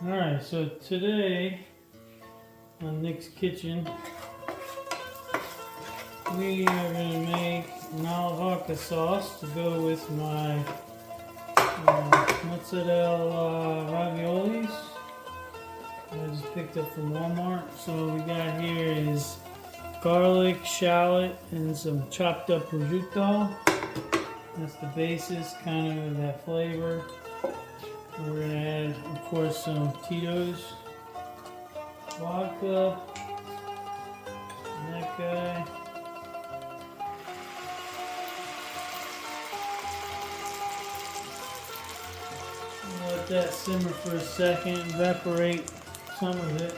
Alright, so today on Nick's Kitchen, we are going to make an ala vodka sauce to go with my mozzarella raviolis I just picked up from Walmart. So what we got here is garlic, shallot, and some chopped up prosciutto. That's the basis, kind of that flavor. We're going to add, of course, some Tito's vodka, and that guy. Let that simmer for a second, evaporate some of it.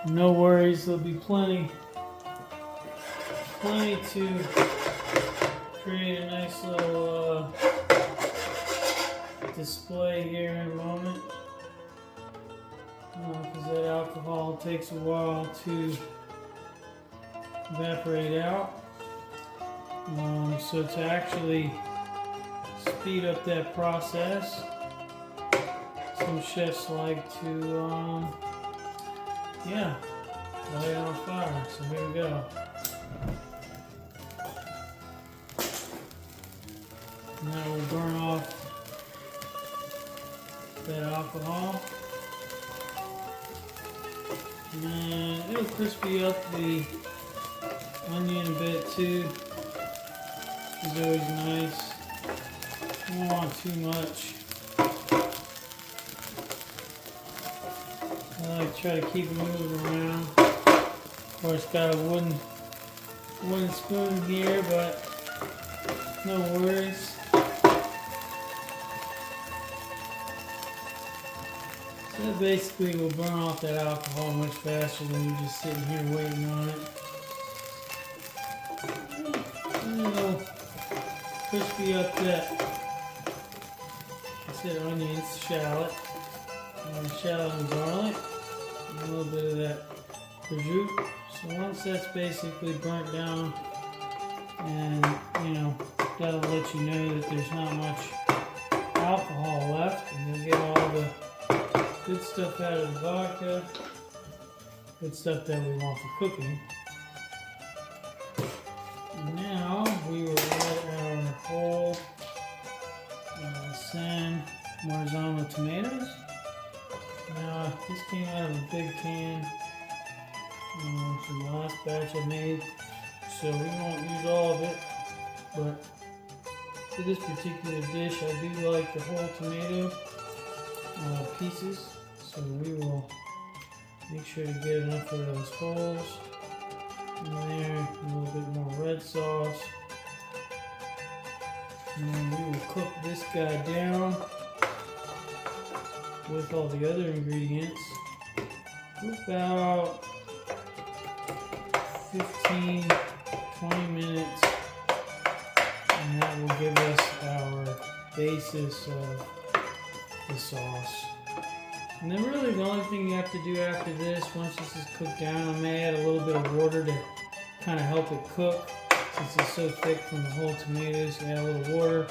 No worries, there'll be plenty to create a nice little display here in a moment, because that alcohol takes a while to evaporate out. So to actually speed up that process, some chefs like to light it on fire. So here we go. Now we'll burn off that alcohol, and it'll crispy up the onion a bit too, which is always nice. You don't want too much. I like to try to keep it moving around. Of course, got a wooden spoon here, but no worries. So that basically will burn off that alcohol much faster than you just sitting here waiting on it. And it'll crispy up that, I said onions, shallot and garlic, and a little bit of that prosciutto. So once that's basically burnt down, and that'll let you know that there's not much alcohol left, and you'll get all the good stuff out of the vodka, good stuff that we want for cooking. And now we will add our whole San Marzano tomatoes. Now this came out of a big can from the last batch I made, so we won't use all of it, but for this particular dish I do like the whole tomato pieces, so we will make sure to get enough of those holes in there, a little bit more red sauce, and then we will cook this guy down with all the other ingredients for about 15-20 minutes, and that will give us our basis of the sauce. And then really the only thing you have to do after this, once this is cooked down, I may add a little bit of water to kind of help it cook, since it's so thick from the whole tomatoes. Add a little water,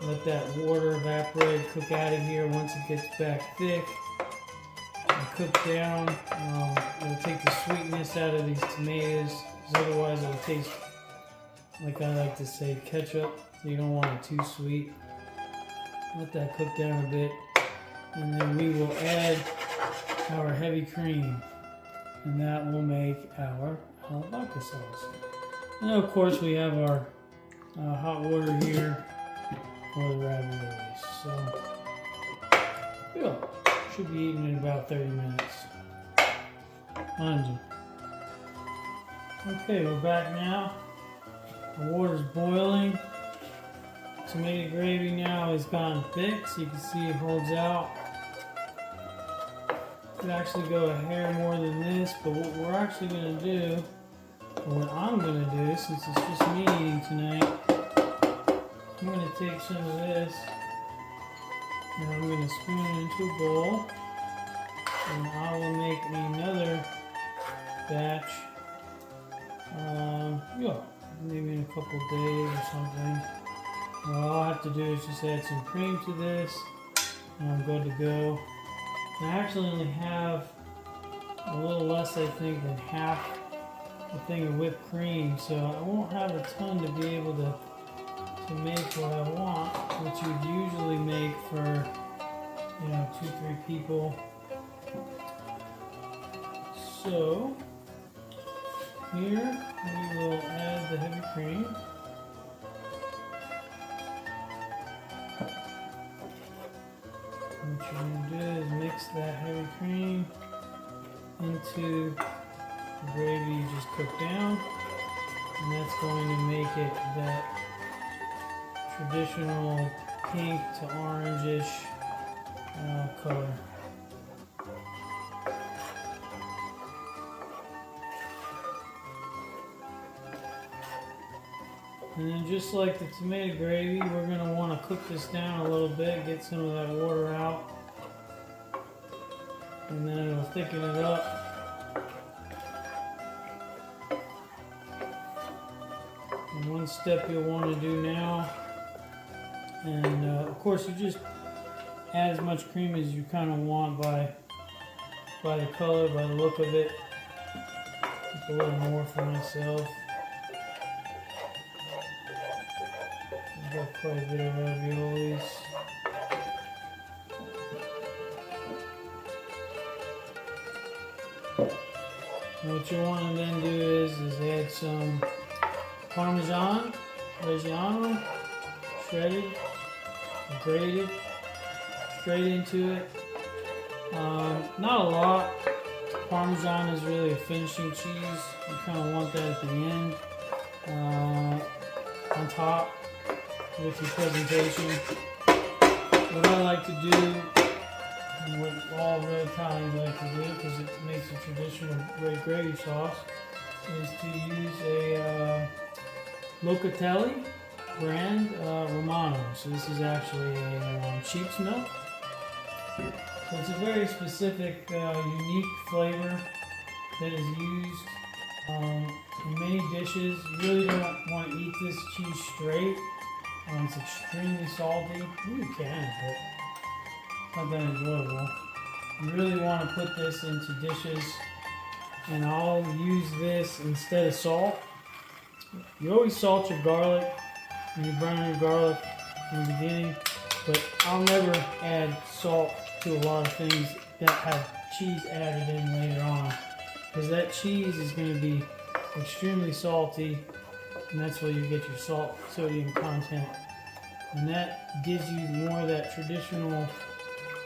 let that water evaporate, cook out of here. Once it gets back thick and cooked down, it'll take the sweetness out of these tomatoes, because otherwise it'll taste, like I like to say, ketchup. So you don't want it too sweet. Let that cook down a bit, and then we will add our heavy cream, and that will make our ala vodka sauce. And of course we have our hot water here for the raviolis. So yeah, should be eaten in about 30 minutes. Mind you. Okay, we're back now. The water's boiling. Tomato gravy now has gotten thick, so you can see it holds out. Could actually go a hair more than this, but what we're actually going to do, or what I'm going to do, since it's just me eating tonight, I'm going to take some of this and I'm going to spoon it into a bowl, and I will make another batch Yeah, maybe in a couple of days or something. All I'll have to do is just add some cream to this, and I'm good to go. And I actually only have a little less, I think, than half a thing of whipped cream, so I won't have a ton to be able to make what I want, which you would usually make for, 2-3 people. So here we will add the heavy cream. What you're going to do is mix that heavy cream into the gravy you just cooked down, and that's going to make it that traditional pink to orangish color. And then just like the tomato gravy, we're going to want to cook this down a little bit, get some of that water out, and then it'll thicken it up. And one step you'll want to do now, and of course you just add as much cream as you kind of want by the color, by the look of it. Just a little more for myself. I've got quite a bit of raviolis. And what you want to then do is add some Parmesan, Reggiano, shredded, grated, straight into it. Not a lot. Parmesan is really a finishing cheese. You kind of want that at the end, on top with your presentation. What I like to do, and what all red Italians like to do, because it makes a traditional red gravy sauce, is to use a Locatelli brand Romano. So this is actually a sheep's milk. So it's a very specific, unique flavor that is used in many dishes. You really don't want to eat this cheese straight. It's extremely salty. You can, but it's not that enjoyable. You really want to put this into dishes, and I'll use this instead of salt. You always salt your garlic when you brown your garlic in the beginning, but I'll never add salt to a lot of things that have cheese added in later on, because that cheese is going to be extremely salty, and that's where you get your sodium content, and that gives you more of that traditional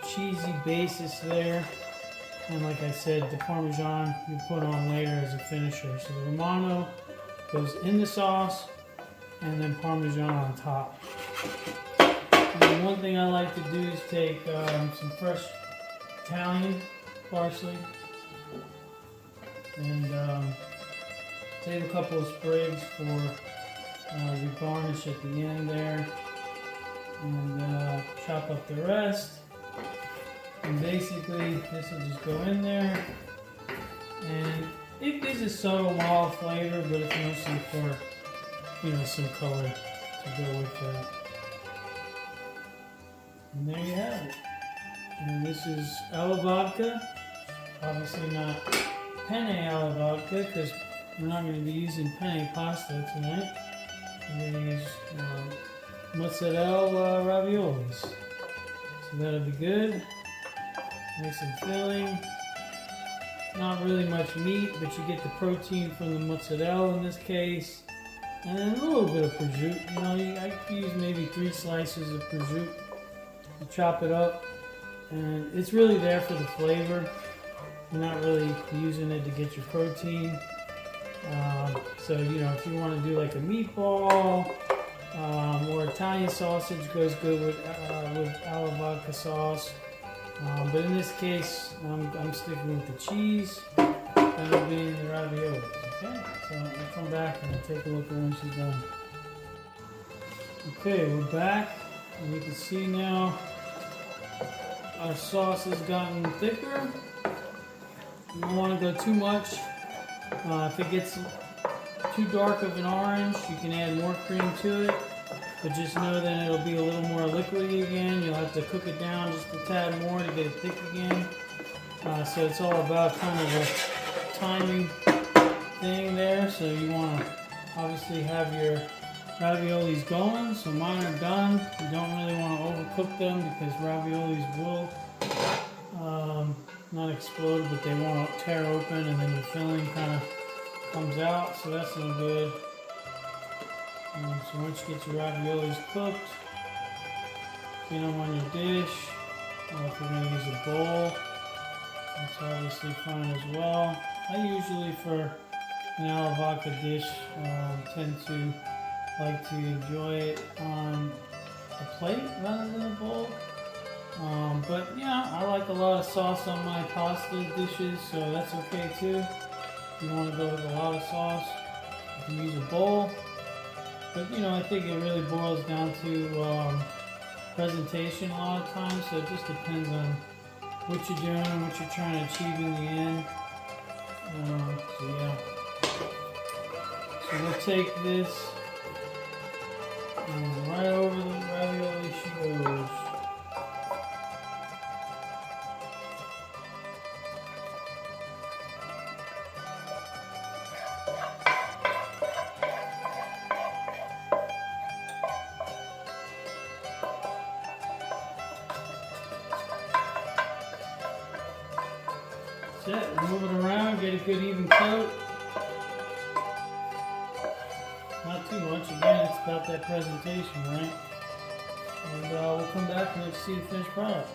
cheesy basis there. And like I said, the Parmesan you put on later as a finisher. So the Romano goes in the sauce, and then Parmesan on top. And one thing I like to do is take some fresh Italian parsley and save a couple of sprigs for your garnish at the end there, and chop up the rest. And basically this will just go in there, and it gives a subtle mild flavor, but it's mostly for some color to go with that. And there you have it. And this is Ala Vodka. Obviously not penne alla vodka, because we're not going to be using penne pasta tonight. We're going to use mozzarella raviolis. So that'll be good. Nice and filling. Not really much meat, but you get the protein from the mozzarella in this case. And then a little bit of prosciutto. I could use maybe 3 slices of prosciutto. You chop it up, and it's really there for the flavor. You're not really using it to get your protein. So if you want to do like a meatball or Italian sausage, goes good with Ala Vodka sauce. But in this case, I'm sticking with the cheese. That'll be in the raviolis. Okay, so I'll come back and take a look at when she's done. Okay, we're back, and you can see now our sauce has gotten thicker. You don't want to go too much. If it gets too dark of an orange, you can add more cream to it. But just know that it'll be a little more liquidy again. You'll have to cook it down just a tad more to get it thick again. So it's all about kind of a timing thing there. So you want to obviously have your raviolis going. So mine are done. You don't really want to overcook them because raviolis will not explode, but they won't tear open, and then the filling kind of comes out. So that's no good. So once you get your raviolis cooked, get them on your dish. If you're going to use a bowl, that's obviously fine as well. I usually, for an ala vodka dish, tend to like to enjoy it on a plate rather than a bowl. But yeah, I like a lot of sauce on my pasta dishes, so that's okay too. If you want to go with a lot of sauce, you can use a bowl. But you know, I think it really boils down to presentation a lot of times, so it just depends on what you're doing, what you're trying to achieve in the end. So yeah. So we'll take this and right over the ravioli she goes. That's it. Move it around, get a good even coat. Not too much. Again, it's about that presentation, right? And we'll come back and let's see the finished product.